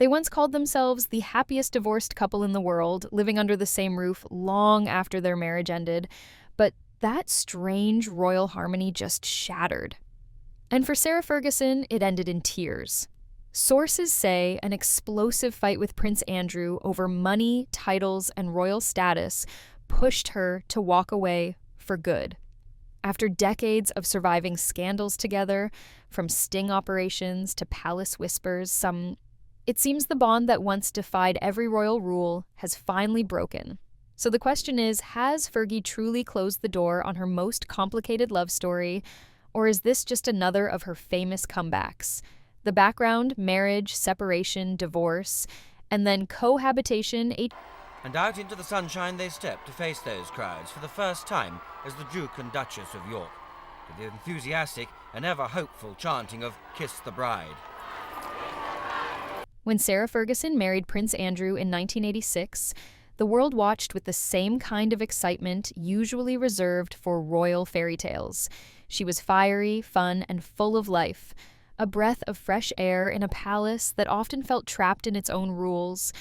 They once called themselves the happiest divorced couple in the world, living under the same roof long after their marriage ended. But that strange royal harmony just shattered. And for Sarah Ferguson, it ended in tears. Sources say an explosive fight with Prince Andrew over money, titles, and royal status pushed her to walk away for good. After decades of surviving scandals together, from sting operations to palace whispers, it seems the bond that once defied every royal rule has finally broken. So the question is, has Fergie truly closed the door on her most complicated love story, or is this just another of her famous comebacks? The background: marriage, separation, divorce, and then cohabitation. And out into the sunshine they stepped to face those crowds for the first time as the Duke and Duchess of York, with the enthusiastic and ever-hopeful chanting of "Kiss the Bride." When Sarah Ferguson married Prince Andrew in 1986, the world watched with the same kind of excitement usually reserved for royal fairy tales. She was fiery, fun, and full of life, a breath of fresh air in a palace that often felt trapped in its own rules.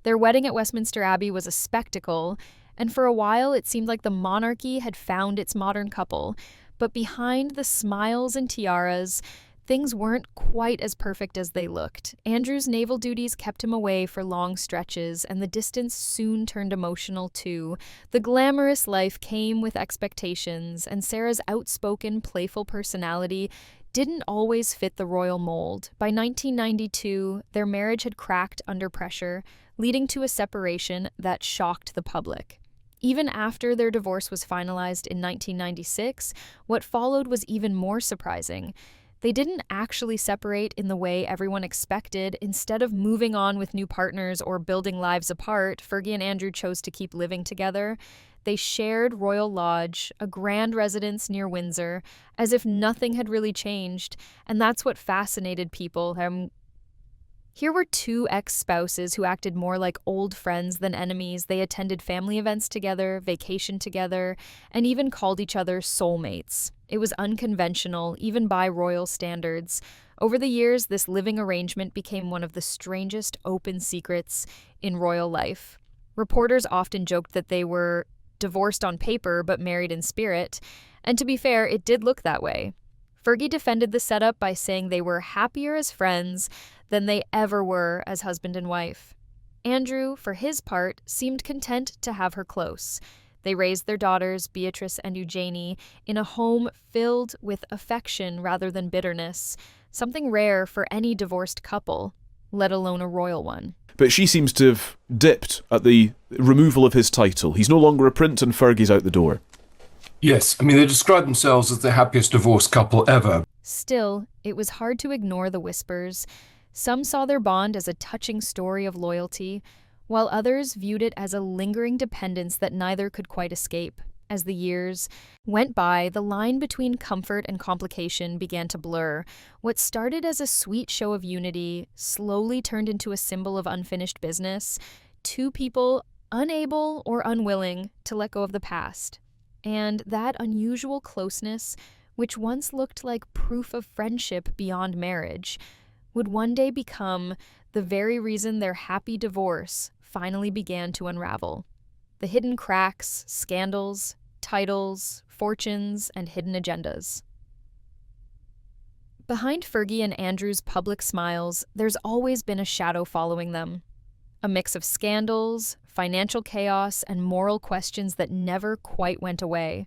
Their wedding at Westminster Abbey was a spectacle, and for a while it seemed like the monarchy had found its modern couple. But behind the smiles and tiaras, things weren't quite as perfect as they looked. Andrew's naval duties kept him away for long stretches, and the distance soon turned emotional too. The glamorous life came with expectations, and Sarah's outspoken, playful personality didn't always fit the royal mold. By 1992, their marriage had cracked under pressure, leading to a separation that shocked the public. Even after their divorce was finalized in 1996, what followed was even more surprising. They didn't actually separate in the way everyone expected. Instead of moving on with new partners or building lives apart, Fergie and Andrew chose to keep living together. They shared Royal Lodge, a grand residence near Windsor, as if nothing had really changed, and that's what fascinated people. Here were two ex-spouses who acted more like old friends than enemies. They attended family events together, vacationed together, and even called each other soulmates. It was unconventional, even by royal standards. Over the years, this living arrangement became one of the strangest open secrets in royal life. Reporters often joked that they were divorced on paper but married in spirit, and to be fair, it did look that way. Fergie defended the setup by saying they were happier as friends than they ever were as husband and wife. Andrew, for his part, seemed content to have her close. They raised their daughters, Beatrice and Eugenie, in a home filled with affection rather than bitterness, something rare for any divorced couple, let alone a royal one. But she seems to have dipped at the removal of his title. He's no longer a prince and Fergie's out the door. Yes, I mean, they describe themselves as the happiest divorced couple ever. Still, it was hard to ignore the whispers. Some saw their bond as a touching story of loyalty, while others viewed it as a lingering dependence that neither could quite escape. As the years went by, the line between comfort and complication began to blur. What started as a sweet show of unity slowly turned into a symbol of unfinished business, two people unable or unwilling to let go of the past. And that unusual closeness, which once looked like proof of friendship beyond marriage, would one day become the very reason their happy divorce finally began to unravel. The hidden cracks, scandals, titles, fortunes, and hidden agendas. Behind Fergie and Andrew's public smiles, there's always been a shadow following them. A mix of scandals, financial chaos, and moral questions that never quite went away.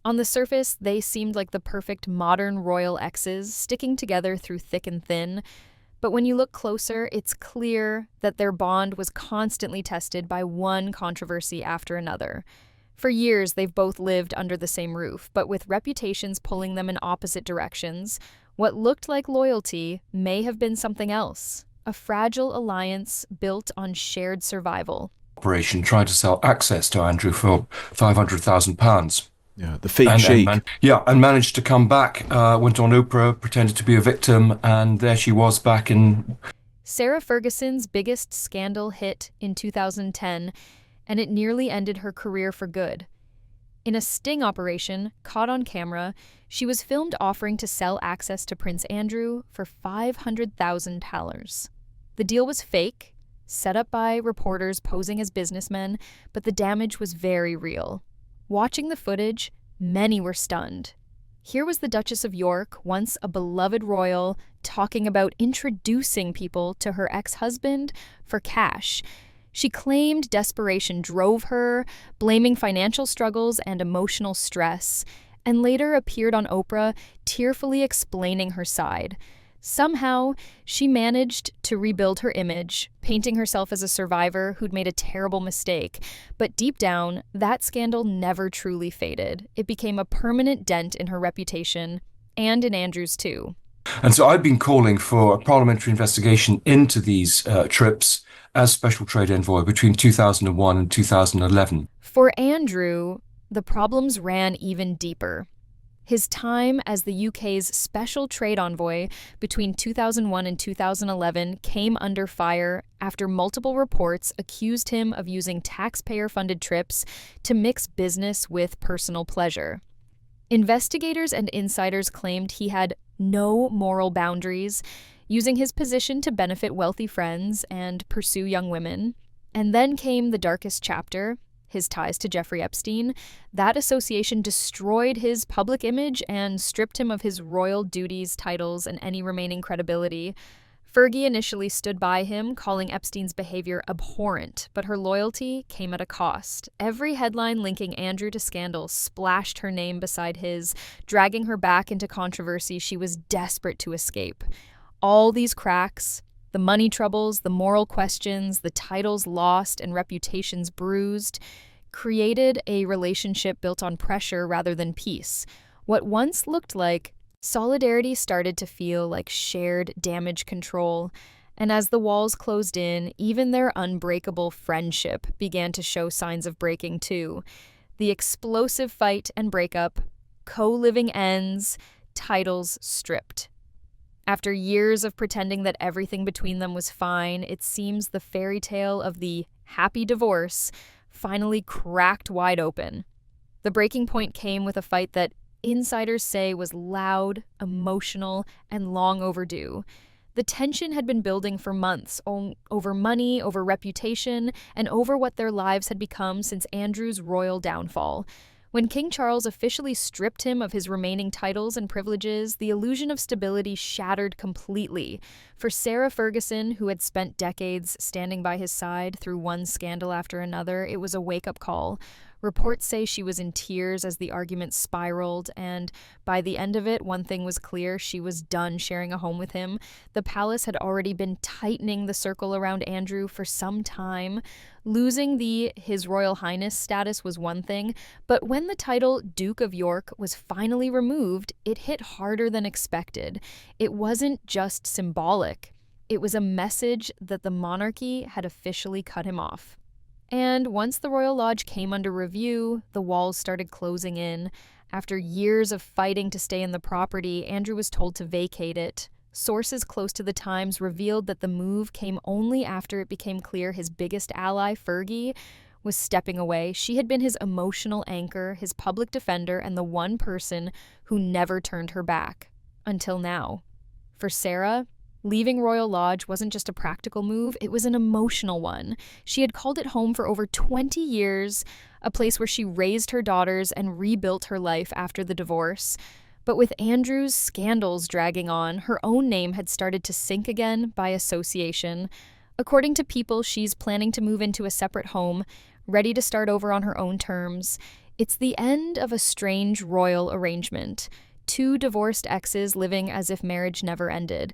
On the surface, they seemed like the perfect modern royal exes, sticking together through thick and thin. But when you look closer, it's clear that their bond was constantly tested by one controversy after another. For years, they've both lived under the same roof, but with reputations pulling them in opposite directions, what looked like loyalty may have been something else. A fragile alliance built on shared survival. Operation trying to sell access to Andrew for £500,000. Yeah, the fake sheikh. And managed to come back, went on Oprah, pretended to be a victim, and there she was back in... Sarah Ferguson's biggest scandal hit in 2010, and it nearly ended her career for good. In a sting operation, caught on camera, she was filmed offering to sell access to Prince Andrew for $500,000. The deal was fake, set up by reporters posing as businessmen, but the damage was very real. Watching the footage, many were stunned. Here was the Duchess of York, once a beloved royal, talking about introducing people to her ex-husband for cash. She claimed desperation drove her, blaming financial struggles and emotional stress, and later appeared on Oprah, tearfully explaining her side. Somehow, she managed to rebuild her image, painting herself as a survivor who'd made a terrible mistake. But deep down, that scandal never truly faded. It became a permanent dent in her reputation, and in Andrew's too. And so I've been calling for a parliamentary investigation into these trips as special trade envoy between 2001 and 2011. For Andrew, the problems ran even deeper. His time as the UK's special trade envoy between 2001 and 2011 came under fire after multiple reports accused him of using taxpayer-funded trips to mix business with personal pleasure. Investigators and insiders claimed he had no moral boundaries, using his position to benefit wealthy friends and pursue young women. And then came the darkest chapter, his ties to Jeffrey Epstein. That association destroyed his public image and stripped him of his royal duties, titles, and any remaining credibility. Fergie initially stood by him, calling Epstein's behavior abhorrent, but her loyalty came at a cost. Every headline linking Andrew to scandal splashed her name beside his, dragging her back into controversy she was desperate to escape. All these cracks, the money troubles, the moral questions, the titles lost and reputations bruised, created a relationship built on pressure rather than peace. What once looked like solidarity started to feel like shared damage control, and as the walls closed in, even their unbreakable friendship began to show signs of breaking too. The explosive fight and breakup, co-living ends, titles stripped. After years of pretending that everything between them was fine, it seems the fairy tale of the happy divorce finally cracked wide open. The breaking point came with a fight that insiders say was loud, emotional, and long overdue. The tension had been building for months, over money, over reputation, and over what their lives had become since Andrew's royal downfall. When King Charles officially stripped him of his remaining titles and privileges, the illusion of stability shattered completely. For Sarah Ferguson, who had spent decades standing by his side through one scandal after another, it was a wake-up call. Reports say she was in tears as the argument spiraled, and by the end of it, one thing was clear: she was done sharing a home with him. The palace had already been tightening the circle around Andrew for some time. Losing the His Royal Highness status was one thing, but when the title Duke of York was finally removed, it hit harder than expected. It wasn't just symbolic. It was a message that the monarchy had officially cut him off. And once the Royal Lodge came under review, the walls started closing in. After years of fighting to stay in the property, Andrew was told to vacate it. Sources close to the Times revealed that the move came only after it became clear his biggest ally, Fergie, was stepping away. She had been his emotional anchor, his public defender, and the one person who never turned her back. Until now. For Sarah, leaving Royal Lodge wasn't just a practical move, it was an emotional one. She had called it home for over 20 years, a place where she raised her daughters and rebuilt her life after the divorce. But with Andrew's scandals dragging on, her own name had started to sink again by association. According to People, she's planning to move into a separate home, ready to start over on her own terms. It's the end of a strange royal arrangement. Two divorced exes living as if marriage never ended.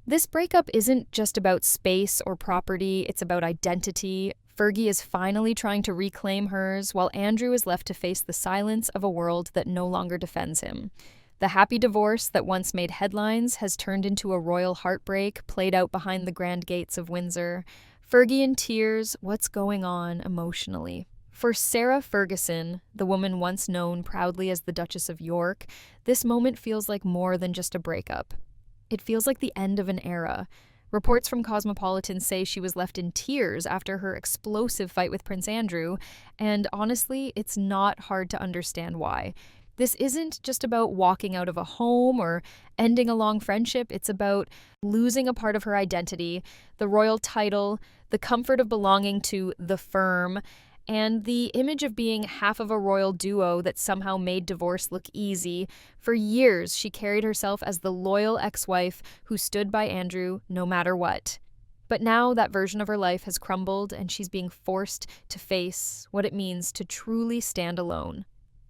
This breakup isn't just about space or property, it's about identity. Fergie is finally trying to reclaim hers, while Andrew is left to face the silence of a world that no longer defends him. The happy divorce that once made headlines has turned into a royal heartbreak played out behind the grand gates of Windsor. Fergie in tears, what's going on emotionally? For Sarah Ferguson, the woman once known proudly as the Duchess of York, this moment feels like more than just a breakup. It feels like the end of an era. Reports from Cosmopolitan say she was left in tears after her explosive fight with Prince Andrew, and honestly, it's not hard to understand why. This isn't just about walking out of a home or ending a long friendship. It's about losing a part of her identity, the royal title, the comfort of belonging to the firm, and the image of being half of a royal duo that somehow made divorce look easy. For years, she carried herself as the loyal ex-wife who stood by Andrew no matter what. But now that version of her life has crumbled, and she's being forced to face what it means to truly stand alone.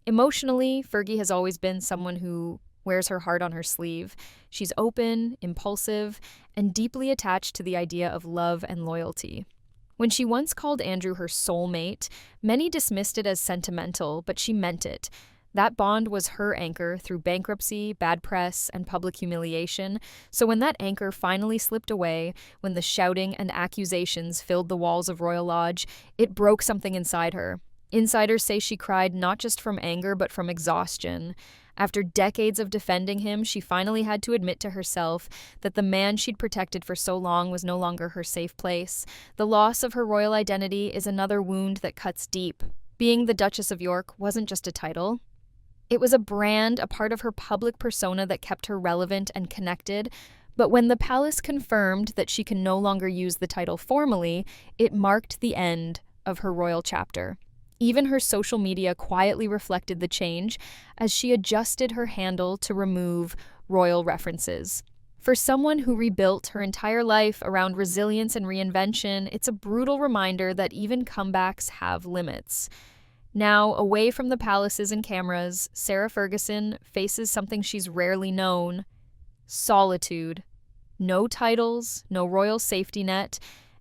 Emotionally, Fergie has always been someone who wears her heart on her sleeve. She's open, impulsive, and deeply attached to the idea of love and loyalty. When she once called Andrew her soulmate, many dismissed it as sentimental, but she meant it. That bond was her anchor through bankruptcy, bad press, and public humiliation. So when that anchor finally slipped away, when the shouting and accusations filled the walls of Royal Lodge, it broke something inside her. Insiders say she cried not just from anger, but from exhaustion. After decades of defending him, she finally had to admit to herself that the man she'd protected for so long was no longer her safe place. The loss of her royal identity is another wound that cuts deep. Being the Duchess of York wasn't just a title. It was a brand, a part of her public persona that kept her relevant and connected. But when the palace confirmed that she can no longer use the title formally, it marked the end of her royal chapter. Even her social media quietly reflected the change as she adjusted her handle to remove royal references. For someone who rebuilt her entire life around resilience and reinvention, it's a brutal reminder that even comebacks have limits. Now, away from the palaces and cameras, Sarah Ferguson faces something she's rarely known: solitude. No titles, no royal safety net,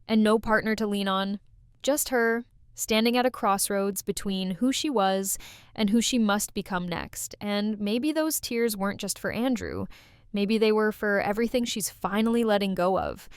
and no partner to lean on. Just her, standing at a crossroads between who she was and who she must become next. And maybe those tears weren't just for Andrew. Maybe they were for everything she's finally letting go of.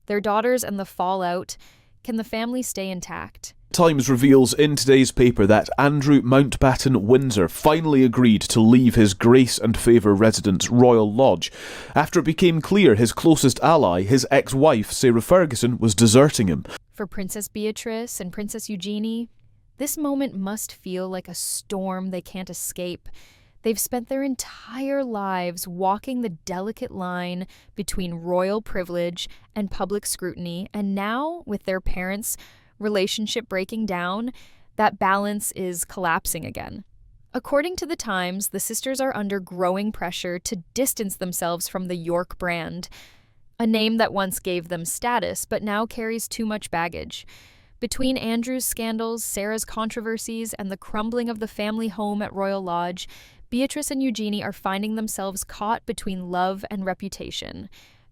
Their daughters and the fallout. Can the family stay intact? Times reveals in today's paper that Andrew Mountbatten Windsor finally agreed to leave his grace and favour residence Royal Lodge after it became clear his closest ally, his ex-wife Sarah Ferguson, was deserting him. For Princess Beatrice and Princess Eugenie, this moment must feel like a storm they can't escape. They've spent their entire lives walking the delicate line between royal privilege and public scrutiny, and now, with their parents' relationship breaking down, that balance is collapsing again. According to the Times, the sisters are under growing pressure to distance themselves from the York brand, a name that once gave them status but now carries too much baggage. Between Andrew's scandals, Sarah's controversies, and the crumbling of the family home at Royal Lodge, Beatrice and Eugenie are finding themselves caught between love and reputation.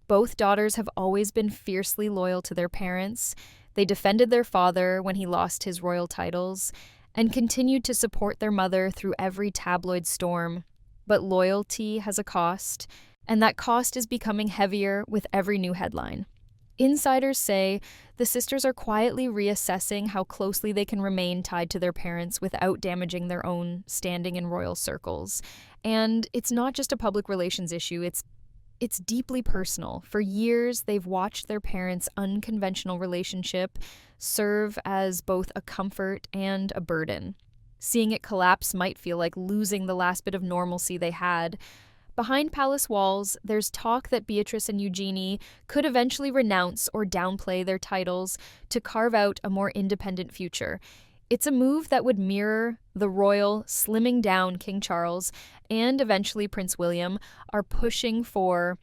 Both daughters have always been fiercely loyal to their parents. They defended their father when he lost his royal titles and continued to support their mother through every tabloid storm. But loyalty has a cost, and that cost is becoming heavier with every new headline. Insiders say the sisters are quietly reassessing how closely they can remain tied to their parents without damaging their own standing in royal circles. And it's not just a public relations issue, it's deeply personal. For years, they've watched their parents' unconventional relationship serve as both a comfort and a burden. Seeing it collapse might feel like losing the last bit of normalcy they had. Behind palace walls, there's talk that Beatrice and Eugenie could eventually renounce or downplay their titles to carve out a more independent future. It's a move that would mirror the royal slimming down King Charles and eventually Prince William are pushing for,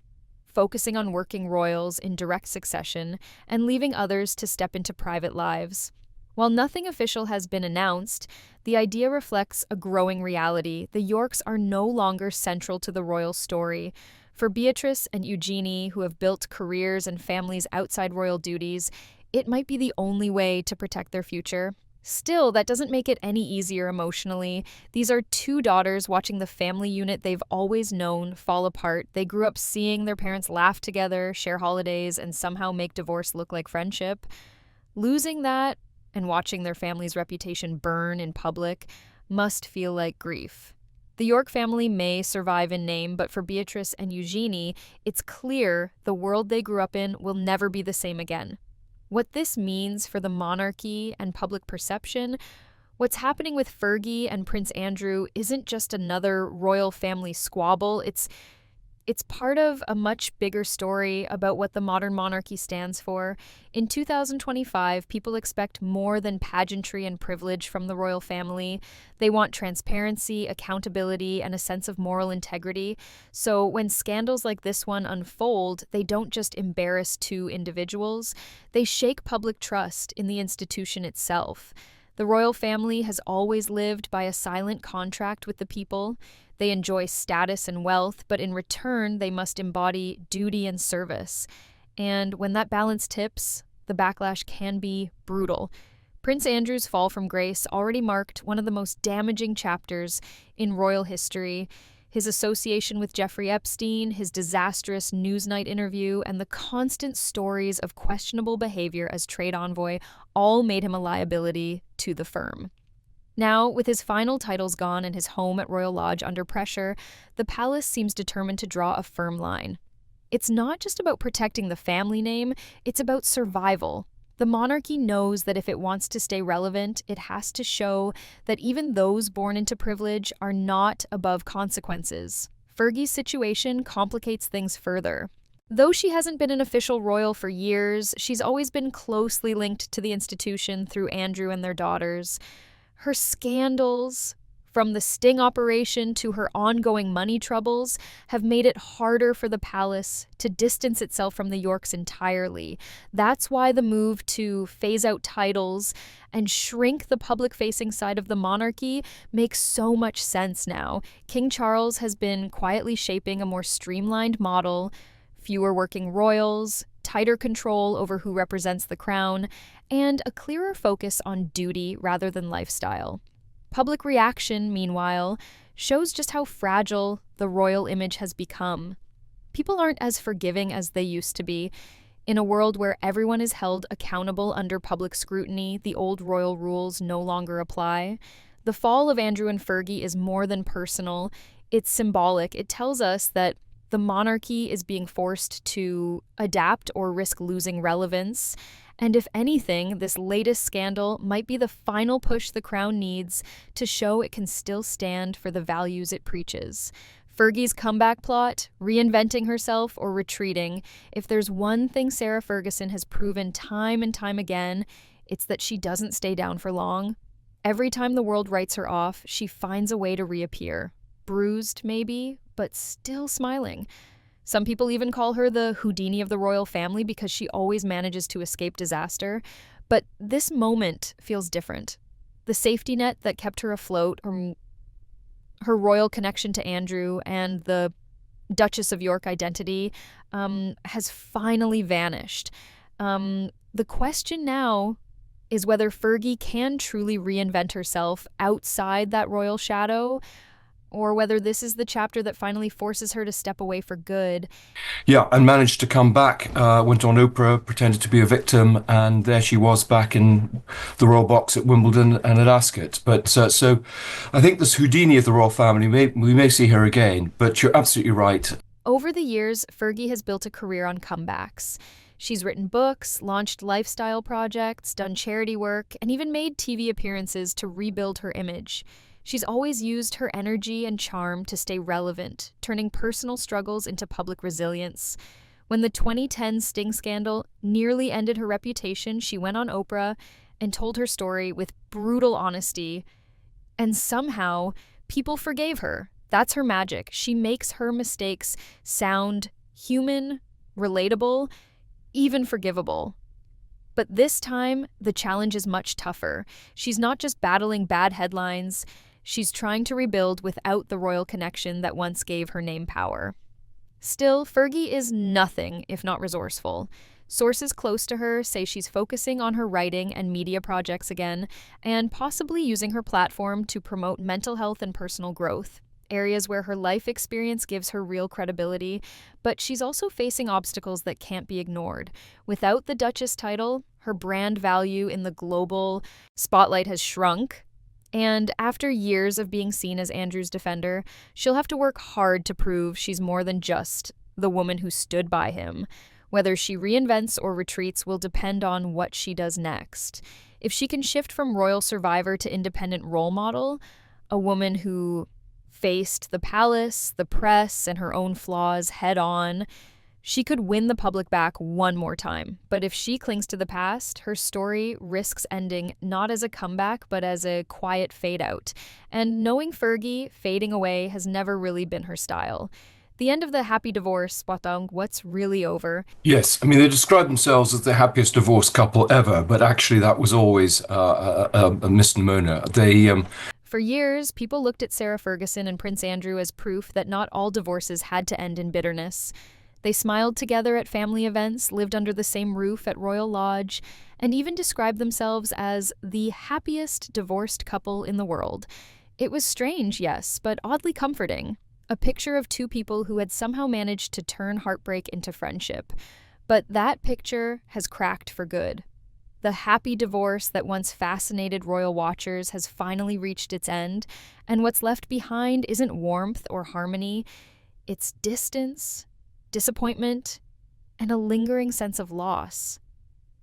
focusing on working royals in direct succession and leaving others to step into private lives. While nothing official has been announced, the idea reflects a growing reality. The Yorks are no longer central to the royal story. For Beatrice and Eugenie, who have built careers and families outside royal duties, it might be the only way to protect their future. Still, that doesn't make it any easier emotionally. These are two daughters watching the family unit they've always known fall apart. They grew up seeing their parents laugh together, share holidays, and somehow make divorce look like friendship. Losing that and watching their family's reputation burn in public must feel like grief. The York family may survive in name, but for Beatrice and Eugenie, it's clear the world they grew up in will never be the same again. What this means for the monarchy and public perception, What's happening with Fergie and Prince Andrew isn't just another royal family squabble. It's part of a much bigger story about what the modern monarchy stands for. In 2025, people expect more than pageantry and privilege from the royal family. They want transparency, accountability, and a sense of moral integrity. So when scandals like this one unfold, they don't just embarrass two individuals, they shake public trust in the institution itself. The royal family has always lived by a silent contract with the people. They enjoy status and wealth, but in return, they must embody duty and service. And when that balance tips, the backlash can be brutal. Prince Andrew's fall from grace already marked one of the most damaging chapters in royal history. His association with Jeffrey Epstein, his disastrous Newsnight interview, and the constant stories of questionable behavior as trade envoy all made him a liability to the firm. Now, with his final titles gone and his home at Royal Lodge under pressure, the palace seems determined to draw a firm line. It's not just about protecting the family name, it's about survival. The monarchy knows that if it wants to stay relevant, it has to show that even those born into privilege are not above consequences. Fergie's situation complicates things further. Though she hasn't been an official royal for years, she's always been closely linked to the institution through Andrew and their daughters. Her scandals, from the sting operation to her ongoing money troubles, have made it harder for the palace to distance itself from the Yorks entirely. That's why the move to phase out titles and shrink the public-facing side of the monarchy makes so much sense now. King Charles has been quietly shaping a more streamlined model, fewer working royals, tighter control over who represents the crown, and a clearer focus on duty rather than lifestyle. Public reaction, meanwhile, shows just how fragile the royal image has become. People aren't as forgiving as they used to be. In a world where everyone is held accountable under public scrutiny, the old royal rules no longer apply. The fall of Andrew and Fergie is more than personal. It's symbolic. It tells us that the monarchy is being forced to adapt or risk losing relevance. And if anything, this latest scandal might be the final push the crown needs to show it can still stand for the values it preaches. Fergie's comeback plot, reinventing herself or retreating, if there's one thing Sarah Ferguson has proven time and time again, it's that she doesn't stay down for long. Every time the world writes her off, she finds a way to reappear. Bruised, maybe, but still smiling. Some people even call her the Houdini of the royal family because she always manages to escape disaster. But this moment feels different. The safety net that kept her afloat, her royal connection to Andrew, and the Duchess of York identity has finally vanished. The question now is whether Fergie can truly reinvent herself outside that royal shadow, or whether this is the chapter that finally forces her to step away for good. Yeah, and managed to come back, went on Oprah, pretended to be a victim, and there she was back in the royal box at Wimbledon and at Ascot. But so I think this Houdini of the royal family, we may see her again, but you're absolutely right. Over the years, Fergie has built a career on comebacks. She's written books, launched lifestyle projects, done charity work, and even made TV appearances to rebuild her image. She's always used her energy and charm to stay relevant, turning personal struggles into public resilience. When the 2010 Sting scandal nearly ended her reputation, she went on Oprah and told her story with brutal honesty. And somehow, people forgave her. That's her magic. She makes her mistakes sound human, relatable, even forgivable. But this time, the challenge is much tougher. She's not just battling bad headlines. She's trying to rebuild without the royal connection that once gave her name power. Still, Fergie is nothing if not resourceful. Sources close to her say she's focusing on her writing and media projects again, and possibly using her platform to promote mental health and personal growth, areas where her life experience gives her real credibility. But she's also facing obstacles that can't be ignored. Without the Duchess title, her brand value in the global spotlight has shrunk. And after years of being seen as Andrew's defender, she'll have to work hard to prove she's more than just the woman who stood by him. Whether she reinvents or retreats will depend on what she does next. If she can shift from royal survivor to independent role model, a woman who faced the palace, the press, and her own flaws head on, she could win the public back one more time. But if she clings to the past, her story risks ending not as a comeback, but as a quiet fade out. And knowing Fergie, fading away has never really been her style. The end of the happy divorce, Watang, what's really over? Yes, I mean, they describe themselves as the happiest divorced couple ever, but actually that was always a misnomer. For years, people looked at Sarah Ferguson and Prince Andrew as proof that not all divorces had to end in bitterness. They smiled together at family events, lived under the same roof at Royal Lodge, and even described themselves as the happiest divorced couple in the world. It was strange, yes, but oddly comforting. A picture of two people who had somehow managed to turn heartbreak into friendship. But that picture has cracked for good. The happy divorce that once fascinated royal watchers has finally reached its end, and what's left behind isn't warmth or harmony, it's distance, disappointment, and a lingering sense of loss.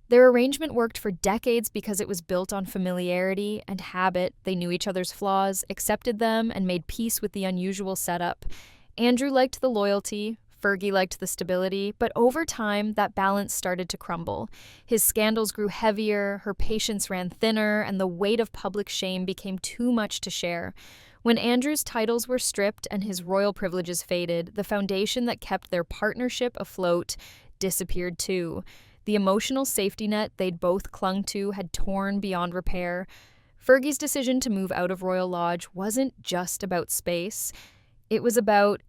Their arrangement worked for decades because it was built on familiarity and habit. They knew each other's flaws, accepted them, and made peace with the unusual setup. Andrew liked the loyalty, Fergie liked the stability, but over time, that balance started to crumble. His scandals grew heavier, her patience ran thinner, and the weight of public shame became too much to share. When Andrew's titles were stripped and his royal privileges faded, the foundation that kept their partnership afloat disappeared too. The emotional safety net they'd both clung to had torn beyond repair. Fergie's decision to move out of Royal Lodge wasn't just about space. It was about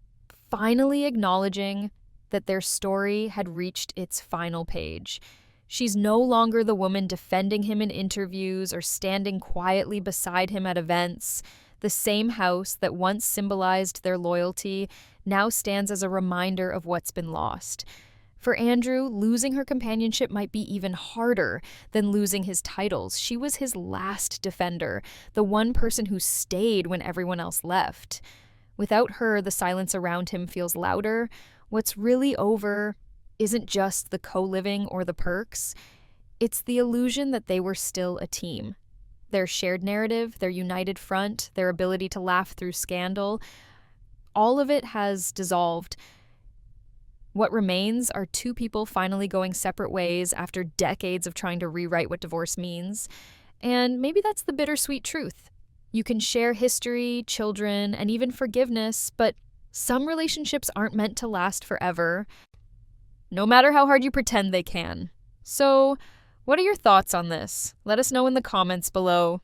finally acknowledging that their story had reached its final page. She's no longer the woman defending him in interviews or standing quietly beside him at events. The same house that once symbolized their loyalty now stands as a reminder of what's been lost. For Andrew, losing her companionship might be even harder than losing his titles. She was his last defender, the one person who stayed when everyone else left. Without her, the silence around him feels louder. What's really over isn't just the co-living or the perks. It's the illusion that they were still a team. Their shared narrative, their united front, their ability to laugh through scandal, all of it has dissolved. What remains are two people finally going separate ways after decades of trying to rewrite what divorce means. And maybe that's the bittersweet truth. You can share history, children, and even forgiveness, but some relationships aren't meant to last forever, no matter how hard you pretend they can. So, what are your thoughts on this? Let us know in the comments below.